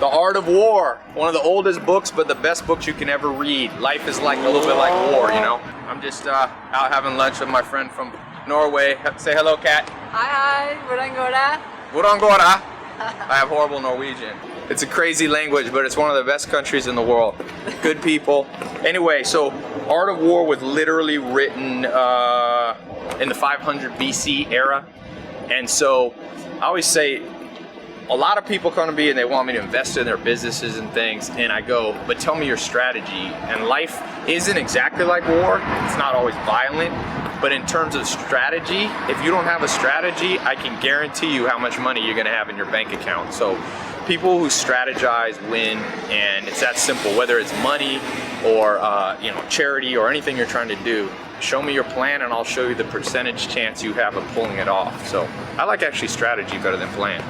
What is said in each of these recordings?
The Art of War, one of the oldest books, but the best books you can ever read. Life is like a little bit like war, you know? I'm just out having lunch with my friend from Norway. Say hello, Kat. Hi, hvordan går det? Hvordan går det? I have horrible Norwegian. It's a crazy language, but it's one of the best countries in the world. Good people. Anyway, so Art of War was literally written in the 500 BC era. And so I always say, a lot of people come to me and they want me to invest in their businesses and things, and I go, but tell me your strategy. And life isn't exactly like war. It's not always violent, but in terms of strategy, if you don't have a strategy, I can guarantee you how much money you're gonna have in your bank account. So people who strategize win, and it's that simple. Whether it's money or charity or anything you're trying to do, show me your plan and I'll show you the percentage chance you have of pulling it off. So I like actually strategy better than plan.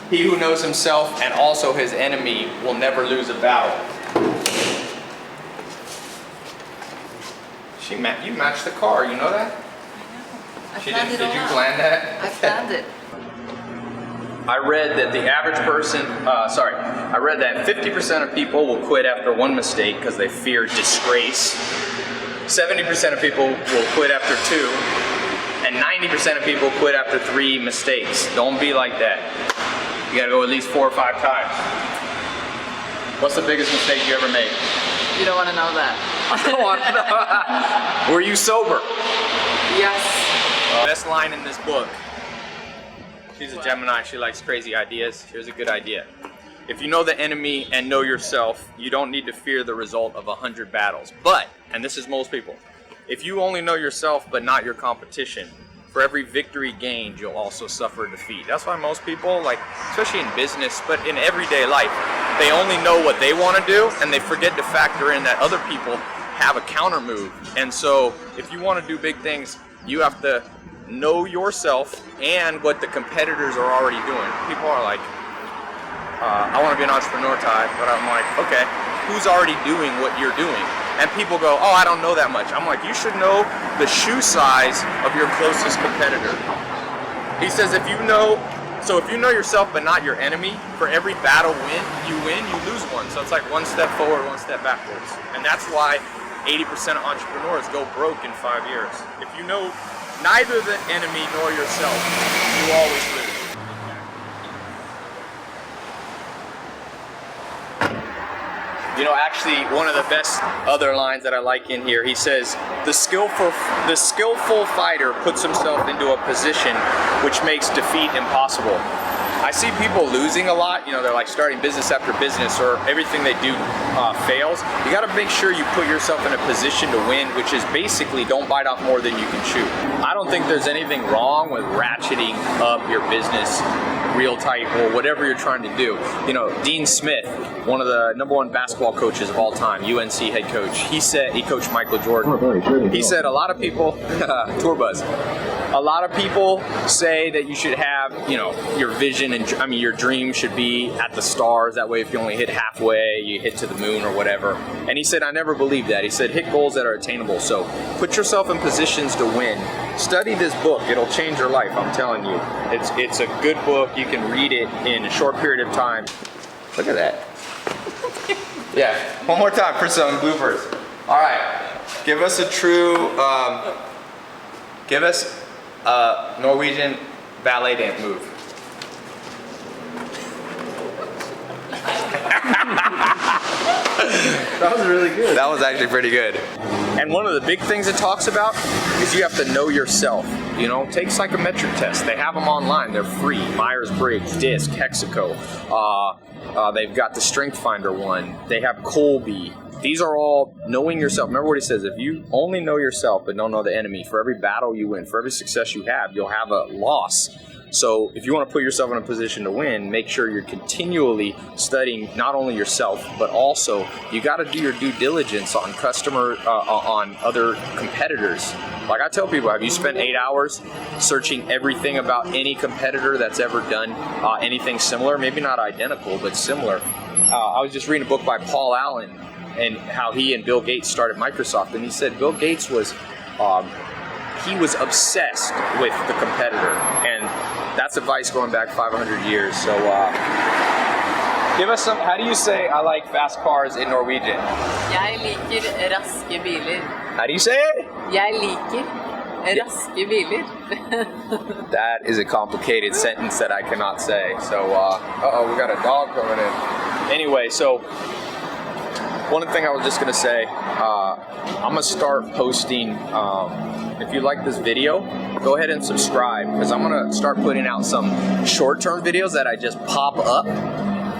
He who knows himself and also his enemy will never lose a battle. You matched the car, you know that? Did you plan that? I planned it. I read that the average person, I read that 50% of people will quit after one mistake because they fear disgrace. 70% of people will quit after two, and 90% of people quit after 3 mistakes. Don't be like that. You gotta go at least 4 or 5 times. What's the biggest mistake you ever made? You don't want to know that. I don't want to know. Were you sober? Yes. Best line in this book. She's a Gemini, she likes crazy ideas. Here's a good idea. If you know the enemy and know yourself, you don't need to fear the result of 100 battles. But, and this is most people, if you only know yourself but not your competition, for every victory gained, you'll also suffer defeat. That's why most people, like, especially in business, but in everyday life, they only know what they want to do, and they forget to factor in that other people have a counter move. And so, if you want to do big things, you have to know yourself and what the competitors are already doing. People are like, I want to be an entrepreneur, Ty, but I'm like, okay, who's already doing what you're doing? And people go, oh, I don't know that much. I'm like, you should know the shoe size of your closest competitor. He says, if you know yourself but not your enemy, for every battle you lose one. So it's like 1 step forward, 1 step backwards. And that's why 80% of entrepreneurs go broke in 5 years. If you know neither the enemy nor yourself, you always lose. You know, actually, one of the best other lines that I like in here, he says, the skillful fighter puts himself into a position which makes defeat impossible. I see people losing a lot, you know, they're like starting business after business, or everything they do fails. You gotta make sure you put yourself in a position to win, which is basically don't bite off more than you can chew. I don't think there's anything wrong with ratcheting up your business real tight or whatever you're trying to do. You know, Dean Smith, one of the #1 basketball coaches of all time, UNC head coach, he coached Michael Jordan. He said a lot of people, tour buzz, a lot of people say that you should have, you know, your vision and, I mean, your dream should be at the stars. That way, if you only hit halfway, you hit to the moon or whatever. And he said, I never believed that. He said, hit goals that are attainable. So put yourself in positions to win. Study this book. It'll change your life, I'm telling you. It's a good book. You can read it in a short period of time. Look at that. Yeah, one more time for some bloopers. All right, give us a true, give us a Norwegian ballet dance move. That was really good. That was actually pretty good. And one of the big things it talks about is you have to know yourself. You know, take psychometric tests. They have them online. They're free. Myers-Briggs, DISC, Hexaco. They've got the Strength Finder one. They have Colby. These are all knowing yourself. Remember what he says, if you only know yourself but don't know the enemy, for every battle you win, for every success you have, you'll have a loss. So if you want to put yourself in a position to win, make sure you're continually studying not only yourself, but also you got to do your due diligence on on other competitors. Like I tell people, have you spent 8 hours searching everything about any competitor that's ever done anything similar? Maybe not identical, but similar. I was just reading a book by Paul Allen and how he and Bill Gates started Microsoft, and he said Bill Gates was obsessed with the competitor, and that's advice going back 500 years. So Give us some. How do you say I like fast cars in Norwegian? Jeg liker raske biler. How do you say it? Jeg liker raske biler. That is a complicated sentence that I cannot say. So, uh-oh, we got a dog coming in. Anyway, so one thing I was just gonna say, I'm gonna start posting. If you like this video, go ahead and subscribe because I'm gonna start putting out some short-term videos that I just pop up.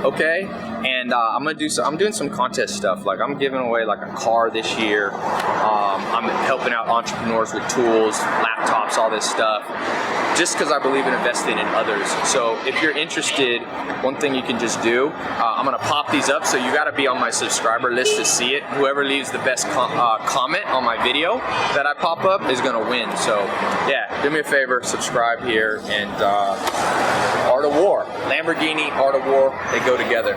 Okay, and I'm doing some contest stuff. Like I'm giving away like a car this year. I'm helping out entrepreneurs with tools, laptops, all this stuff, just because I believe in investing in others. So if you're interested, one thing you can just do, I'm gonna pop these up. So you gotta be on my subscriber list to see it. Whoever leaves the best comment on my video that I pop up is gonna win. So yeah, do me a favor, subscribe here, and Art of War, Lamborghini, Art of War, they go together.